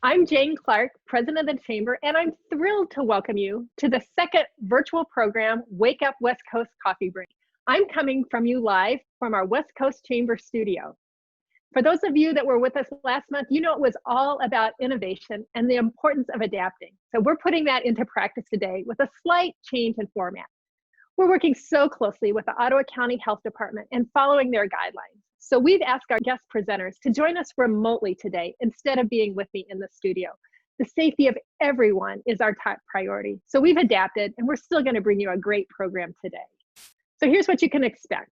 I'm Jane Clark, President of the Chamber, and I'm thrilled to welcome you to the second virtual program, Wake Up West Coast Coffee Break. I'm coming from you live from our West Coast Chamber studio. For those of you that were with us last month, you know it was all about innovation and the importance of adapting. So we're putting that into practice today with a slight change in format. We're working so closely with the Ottawa County Health Department and following their guidelines. So we've asked our guest presenters to join us remotely today instead of being with me in the studio. The safety of everyone is our top priority. So we've adapted and we're still going to bring you a great program today. So here's what you can expect.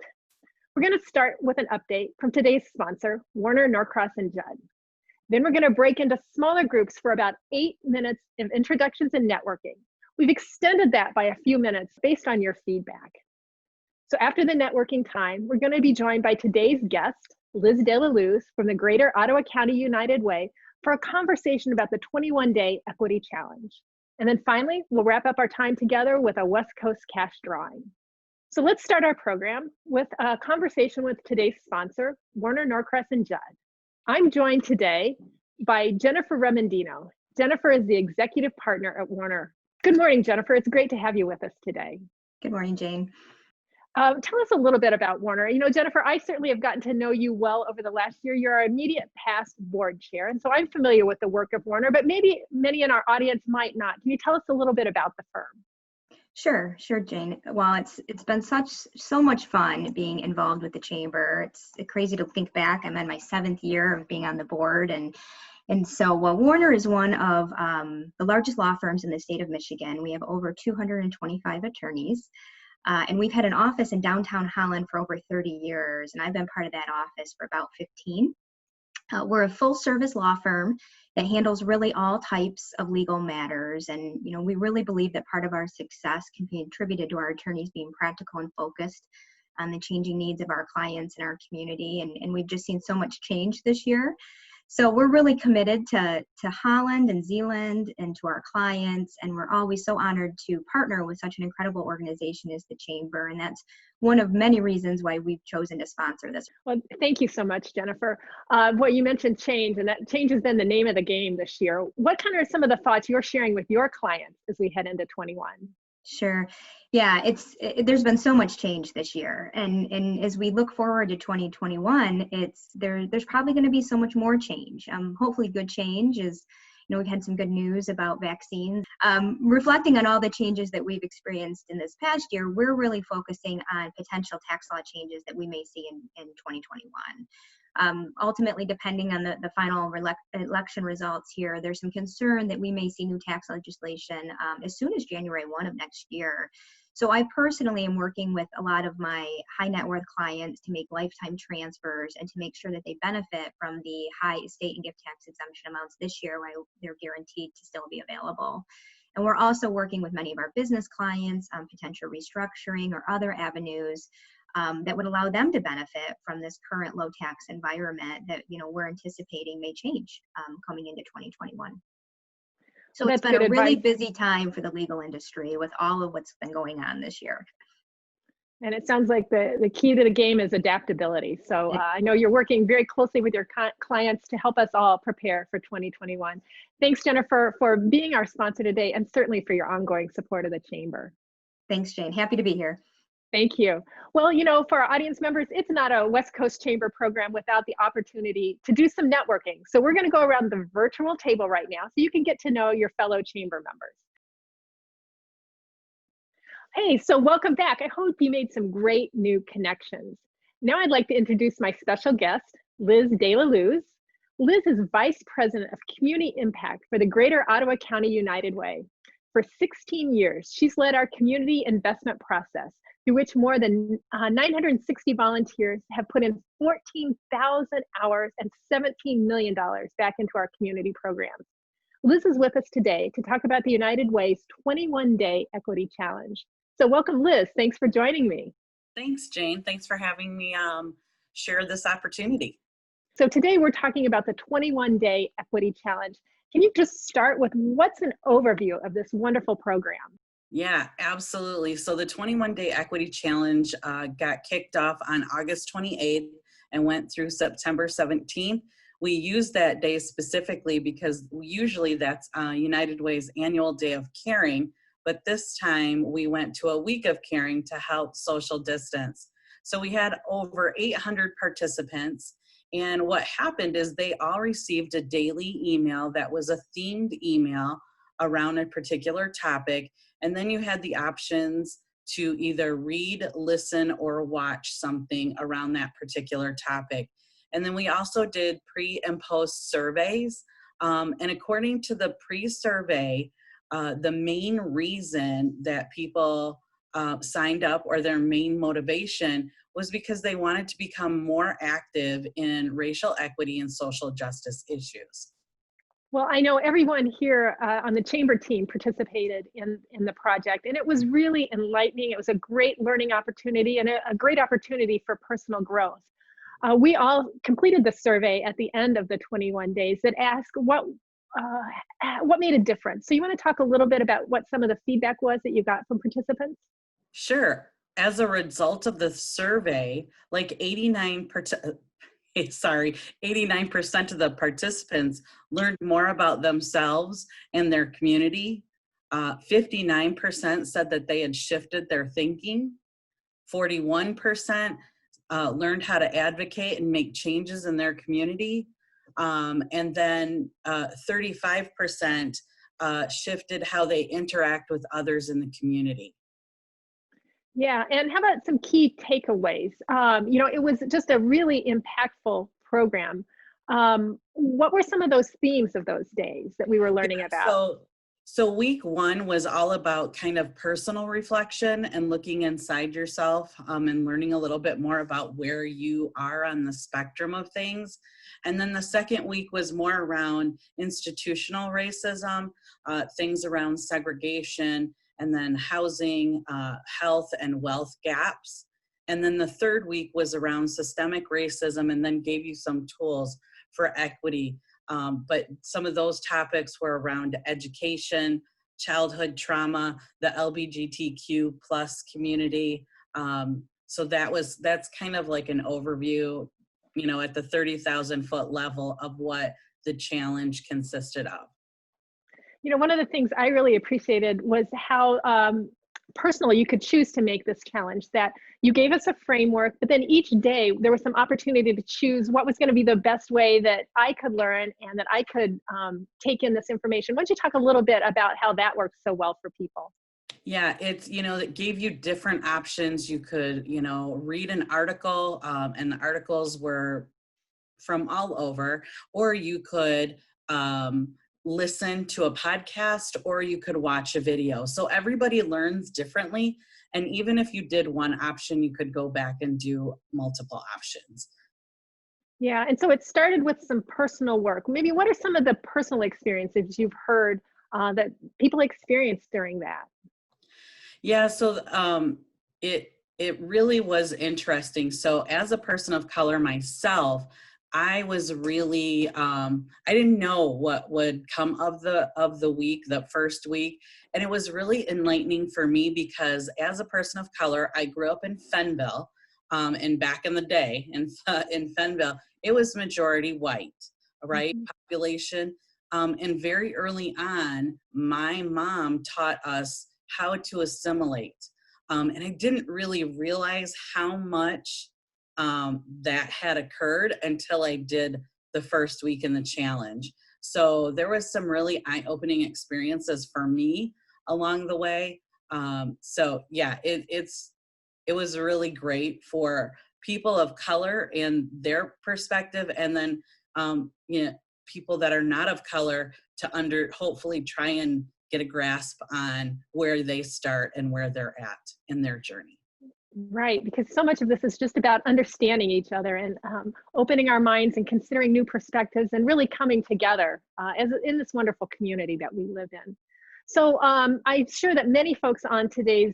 We're going to start with an update from today's sponsor, Warner, Norcross, and Judd. Then we're going to break into smaller groups for about 8 minutes of introductions and networking. We've extended that by a few minutes based on your feedback. So after the networking time, we're going to be joined by today's guest, Liz De La Luz from the Greater Ottawa County United Way for a conversation about the 21-day equity challenge. And then finally, we'll wrap up our time together with a West Coast cash drawing. So let's start our program with a conversation with today's sponsor, Warner, Norcross, and Judd. I'm joined today by Jennifer Remendino. Jennifer is the executive partner at Warner. Good morning, Jennifer. It's great to have you with us today. Good morning, Jane. Tell us a little bit about Warner. You know, Jennifer, I certainly have gotten to know you well over the last year. You're our immediate past board chair, and so I'm familiar with the work of Warner, but maybe many in our audience might not. Can you tell us a little bit about the firm? Sure, Jane. Well, it's been so much fun being involved with the chamber. It's crazy to think back. I'm in my 7th year of being on the board, and so Warner is one of the largest law firms in the state of Michigan. We have over 225 attorneys. And we've had an office in downtown Holland for over 30 years, and I've been part of that office for about 15. We're a full-service law firm that handles really all types of legal matters, and we really believe that part of our success can be attributed to our attorneys being practical and focused on the changing needs of our clients and our community, and we've just seen so much change this year. So we're really committed to Holland and Zealand and to our clients, and we're always so honored to partner with such an incredible organization as the Chamber, and that's one of many reasons why we've chosen to sponsor this. Well, thank you so much, Jennifer. You mentioned change, and that change has been the name of the game this year. What kind of some of the thoughts you're sharing with your clients as we head into 21? Sure. Yeah, there's been so much change this year, and as we look forward to 2021, there's probably going to be so much more change. Hopefully, good change is, we've had some good news about vaccines. Reflecting on all the changes that we've experienced in this past year, we're really focusing on potential tax law changes that we may see in 2021. Ultimately, depending on the final election results here, there's some concern that we may see new tax legislation as soon as January 1 of next year. So I personally am working with a lot of my high net worth clients to make lifetime transfers and to make sure that they benefit from the high estate and gift tax exemption amounts this year while they're guaranteed to still be available. And we're also working with many of our business clients on potential restructuring or other avenues that would allow them to benefit from this current low tax environment that we're anticipating may change coming into 2021. So it's been a really busy time for the legal industry with all of what's been going on this year. And it sounds like the key to the game is adaptability. So I know you're working very closely with your clients to help us all prepare for 2021. Thanks, Jennifer, for being our sponsor today, and certainly for your ongoing support of the Chamber. Thanks, Jane. Happy to be here. Thank you. Well, for our audience members, it's not a West Coast Chamber program without the opportunity to do some networking. So we're going to go around the virtual table right now so you can get to know your fellow Chamber members. Hey, so welcome back. I hope you made some great new connections. Now I'd like to introduce my special guest, Liz De La Luz. Liz is Vice President of Community Impact for the Greater Ottawa County United Way. For 16 years, she's led our community investment process, through which more than 960 volunteers have put in 14,000 hours and $17 million back into our community programs. Liz is with us today to talk about the United Way's 21-day equity challenge. So welcome, Liz. Thanks for joining me. Thanks, Jane. Thanks for having me share this opportunity. So today we're talking about the 21-day equity challenge. Can you just start with what's an overview of this wonderful program? Yeah, absolutely. So the 21-day equity challenge got kicked off on August 28th and went through September 17th. we used that day specifically because usually that's United Way's annual day of caring, but this time we went to a week of caring to help social distance. So we had over 800 participants, and what happened is they all received a daily email that was a themed email around a particular topic, and then you had the options to either read, listen, or watch something around that particular topic. And then we also did pre and post surveys. And according to the pre-survey, the main reason that people signed up, or their main motivation, was because they wanted to become more active in racial equity and social justice issues. Well, I know everyone here on the chamber team participated in the project, and it was really enlightening. It was a great learning opportunity and a great opportunity for personal growth. We all completed the survey at the end of the 21 days that asked what made a difference. So you want to talk a little bit about what some of the feedback was that you got from participants? Sure. As a result of the survey, like 89% of the participants learned more about themselves and their community. 59% said that they had shifted their thinking. 41% learned how to advocate and make changes in their community. And then 35% shifted how they interact with others in the community. Yeah, and how about some key takeaways? It was just a really impactful program. What were some of those themes of those days that we were learning about? So week one was all about kind of personal reflection and looking inside yourself, and learning a little bit more about where you are on the spectrum of things. And then the second week was more around institutional racism, things around segregation, and then housing, health, and wealth gaps. And then the third week was around systemic racism, and then gave you some tools for equity. But some of those topics were around education, childhood trauma, the LGBTQ plus community. So that's kind of like an overview, at the 30,000 foot level of what the challenge consisted of. One of the things I really appreciated was how personal you could choose to make this challenge, that you gave us a framework, but then each day there was some opportunity to choose what was going to be the best way that I could learn and that I could take in this information. Why don't you talk a little bit about how that works so well for people? Yeah, it gave you different options. You could, read an article, and the articles were from all over, or you could listen to a podcast, or you could watch a video. So everybody learns differently. And even if you did one option, you could go back and do multiple options. Yeah, and so it started with some personal work. Maybe what are some of the personal experiences you've heard that people experienced during that? Yeah, so it really was interesting. So as a person of color myself, I was really, I didn't know what would come of the week, the first week. And it was really enlightening for me because as a person of color, I grew up in Fenville, and back in the day in Fenville, it was majority white, right? Mm-hmm. Population. And very early on, my mom taught us how to assimilate. And I didn't really realize how much that had occurred until I did the first week in the challenge. So there was some really eye-opening experiences for me along the way. So yeah, it was really great for people of color and their perspective, and then people that are not of color to hopefully try and get a grasp on where they start and where they're at in their journey. Right, because so much of this is just about understanding each other and opening our minds and considering new perspectives and really coming together as in this wonderful community that we live in. So I'm sure that many folks on today's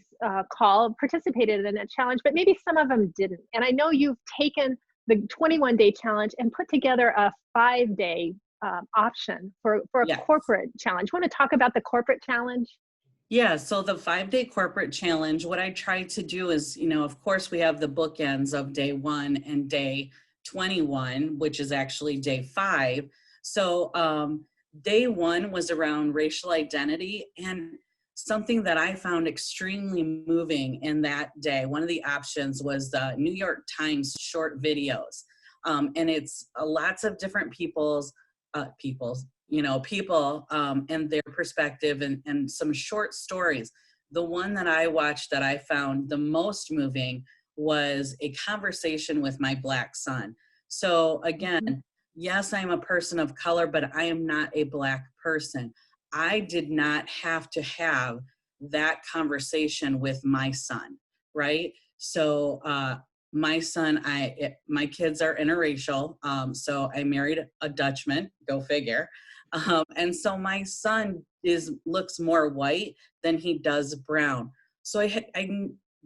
call participated in that challenge, but maybe some of them didn't. And I know you've taken the 21-day challenge and put together a 5-day option for a Yes. corporate challenge. Want to talk about the corporate challenge? Yeah, so the 5-day corporate challenge, what I try to do is, of course, we have the bookends of day 1 and day 21, which is actually day 5. So day 1 was around racial identity, and something that I found extremely moving in that day, one of the options was the New York Times short videos. And it's lots of different people and their perspective, and some short stories. The one that I watched that I found the most moving was a conversation with my Black son. So again, yes, I'm a person of color, but I am not a Black person. I did not have to have that conversation with my son, right? So my son, my kids are interracial, so I married a Dutchman, go figure. And so my son looks more white than he does brown. So I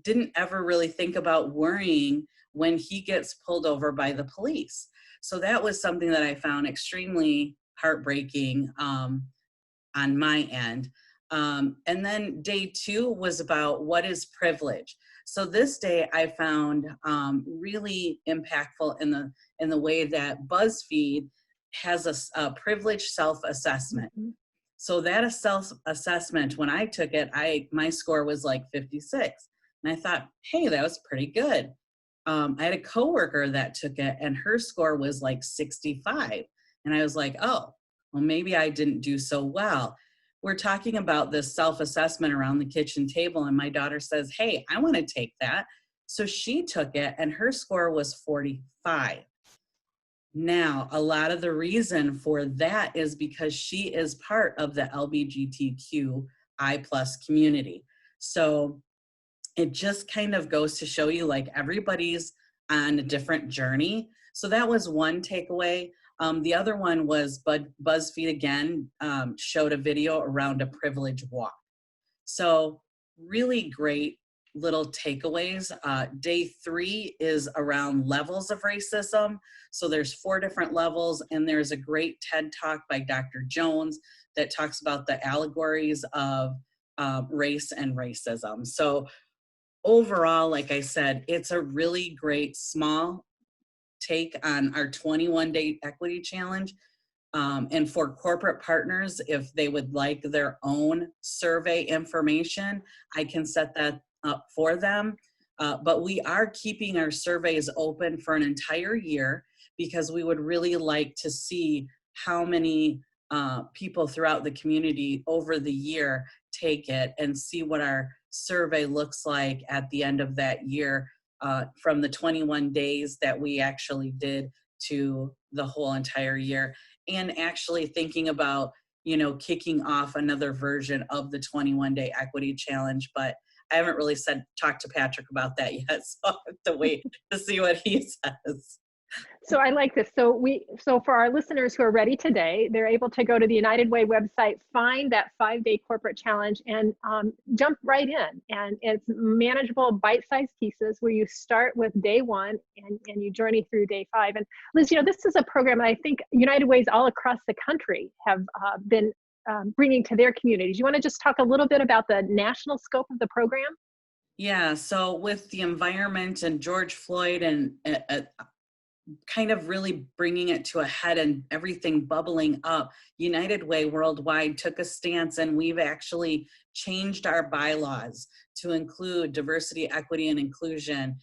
didn't ever really think about worrying when he gets pulled over by the police. So that was something that I found extremely heartbreaking on my end. And then day 2 was about what is privilege. So this day I found really impactful in the way that BuzzFeed has a privilege self-assessment. So that self-assessment, when I took it, my score was like 56. And I thought, hey, that was pretty good. I had a coworker that took it and her score was like 65. And I was like, oh, well, maybe I didn't do so well. We're talking about this self-assessment around the kitchen table, and my daughter says, hey, I want to take that. So she took it and her score was 45. Now, a lot of the reason for that is because she is part of the LGBTQI+ community. So it just kind of goes to show you, like, everybody's on a different journey. So that was one takeaway. The other one was BuzzFeed again showed a video around a privilege walk. So really great little takeaways. Day 3 is around levels of racism. So there's 4 different levels, and there's a great TED Talk by Dr. Jones that talks about the allegories of race and racism. So overall, like I said, it's a really great small take on our 21-day equity challenge. And for corporate partners, if they would like their own survey information, I can set that up for them. But we are keeping our surveys open for an entire year because we would really like to see how many people throughout the community over the year take it, and see what our survey looks like at the end of that year, from the 21 days that we actually did to the whole entire year. And actually thinking about, kicking off another version of the 21-day equity challenge. But I haven't really talked to Patrick about that yet, so I have to wait to see what he says. So I like this. So for our listeners who are ready today, they're able to go to the United Way website, find that 5-day corporate challenge, and jump right in. And it's manageable, bite-sized pieces where you start with day 1 and you journey through day 5. And Liz, this is a program I think United Ways all across the country have been bringing to their communities. You want to just talk a little bit about the national scope of the program? Yeah. So with the environment and George Floyd and kind of really bringing it to a head and everything bubbling up, United Way Worldwide took a stance, and we've actually changed our bylaws to include diversity, equity, and inclusion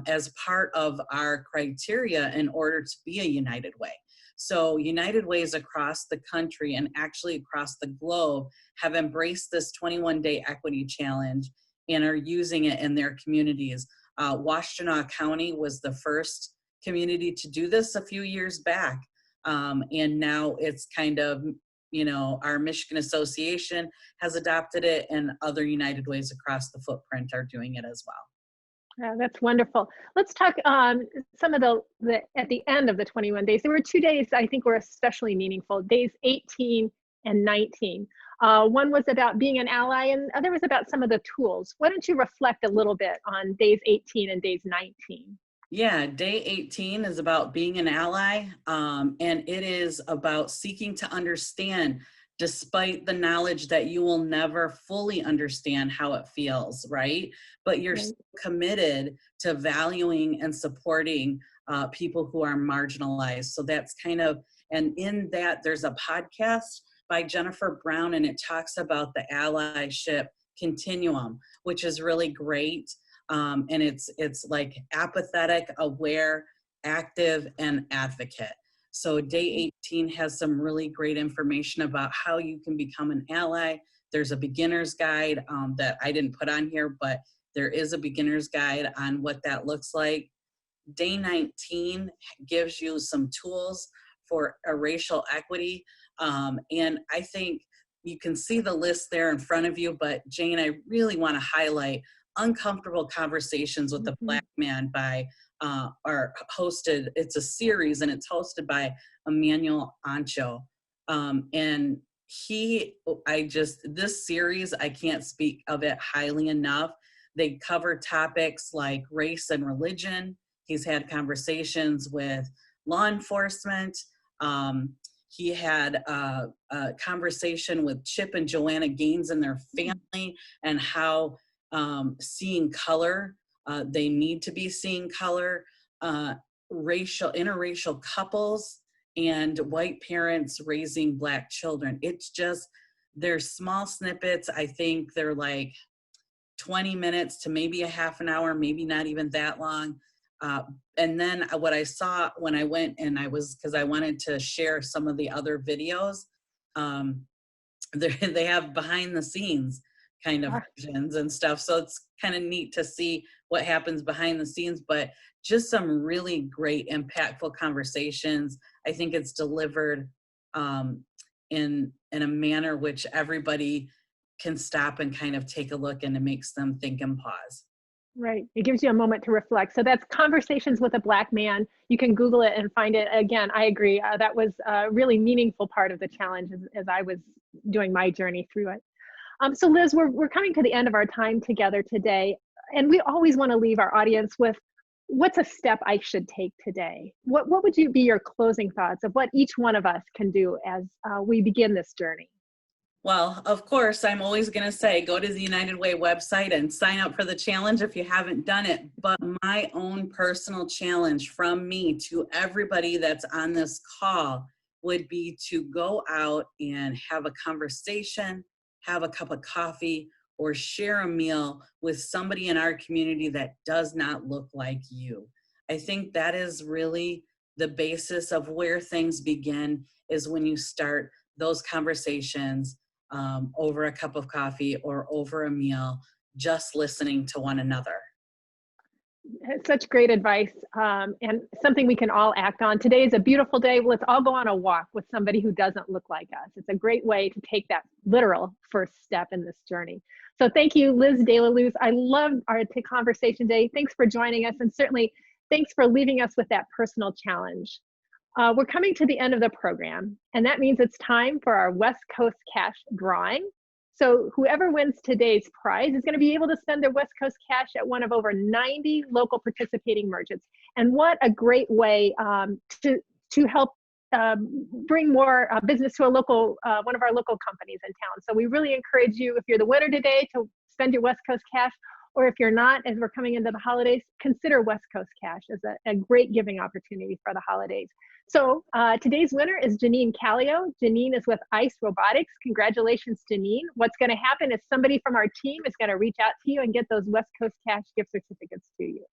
as part of our criteria in order to be a United Way. So United Ways across the country and actually across the globe have embraced this 21-day equity challenge and are using it in their communities. Washtenaw County was the first community to do this a few years back. And now it's kind of, our Michigan Association has adopted it, and other United Ways across the footprint are doing it as well. Yeah, that's wonderful. Let's talk some of the at the end of the 21 days. There were 2 days I think were especially meaningful, days 18 and 19. One was about being an ally, and the other was about some of the tools. Why don't you reflect a little bit on days 18 and days 19? Yeah, day 18 is about being an ally, and it is about seeking to understand, despite the knowledge that you will never fully understand how it feels, right? But you're Right. committed to valuing and supporting people who are marginalized. So that's kind of, and in that there's a podcast by Jennifer Brown, and it talks about the allyship continuum, which is really great. And it's like apathetic, aware, active, and advocate. So day 18 has some really great information about how you can become an ally. There's a beginner's guide that I didn't put on here, but there is a beginner's guide on what that looks like. Day 19 gives you some tools for a racial equity. And I think you can see the list there in front of you, but Jane, I really want to highlight Uncomfortable Conversations with the Black Man by, or hosted, it's a series and it's hosted by Emmanuel Ancho. And this series, I can't speak of it highly enough. They cover topics like race and religion. He's had conversations with law enforcement. He had a conversation with Chip and Joanna Gaines and their family, and how seeing color, they need to be seeing color, interracial couples, and white parents raising Black children. It's just, there's small snippets. I think they're like 20 minutes to maybe a half an hour, maybe not even that long. And then what I saw when I went, and because I wanted to share some of the other videos, they have behind the scenes kind of versions and stuff. So it's kind of neat to see what happens behind the scenes, but just some really great, impactful conversations. I think it's delivered in a manner which everybody can stop and kind of take a look, and it makes them think and pause. Right. It gives you a moment to reflect. So that's Conversations with a Black Man. You can Google it and find it. Again, I agree. That was a really meaningful part of the challenge as I was doing my journey through it. So Liz, we're coming to the end of our time together today, and we always want to leave our audience with, what's a step I should take today? What would be your closing thoughts of what each one of us can do as we begin this journey? Well, of course, I'm always going to say, go to the United Way website and sign up for the challenge if you haven't done it. But my own personal challenge from me to everybody that's on this call would be to go out and have a conversation, have a cup of coffee, or share a meal with somebody in our community that does not look like you. I think that is really the basis of where things begin, is when you start those conversations over a cup of coffee or over a meal, just listening to one another. Such great advice, and something we can all act on. Today is a beautiful day. Let's all go on a walk with somebody who doesn't look like us. It's a great way to take that literal first step in this journey. So thank you, Liz De La Luz. I loved our conversation today. Thanks for joining us, and certainly thanks for leaving us with that personal challenge. We're coming to the end of the program, and that means it's time for our West Coast Cash drawing. So whoever wins today's prize is going to be able to spend their West Coast Cash at one of over 90 local participating merchants. And what a great way to help bring more business to a local, one of our local companies in town. So we really encourage you, if you're the winner today, to spend your West Coast Cash, or if you're not, as we're coming into the holidays, consider West Coast Cash as a great giving opportunity for the holidays. So today's winner is Janine Callio. Janine is with ICE Robotics. Congratulations, Janine. What's going to happen is somebody from our team is going to reach out to you and get those West Coast Cash gift certificates to you.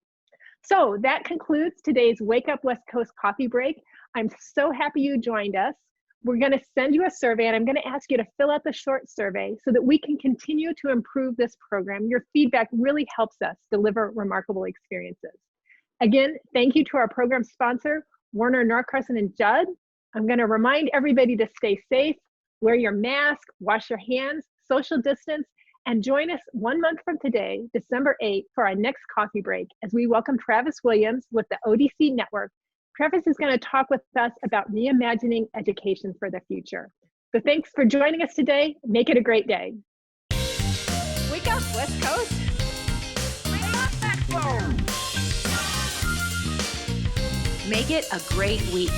So that concludes today's Wake Up West Coast Coffee Break. I'm so happy you joined us. We're going to send you a survey, and I'm going to ask you to fill out the short survey so that we can continue to improve this program. Your feedback really helps us deliver remarkable experiences. Again, thank you to our program sponsor, Warner, Norcross and Judd. I'm going to remind everybody to stay safe, wear your mask, wash your hands, social distance, and join us 1 month from today, December 8th, for our next coffee break as we welcome Travis Williams with the ODC Network. Travis is going to talk with us about reimagining education for the future. So thanks for joining us today. Make it a great day. Wake up, West Coast. Make it a great week.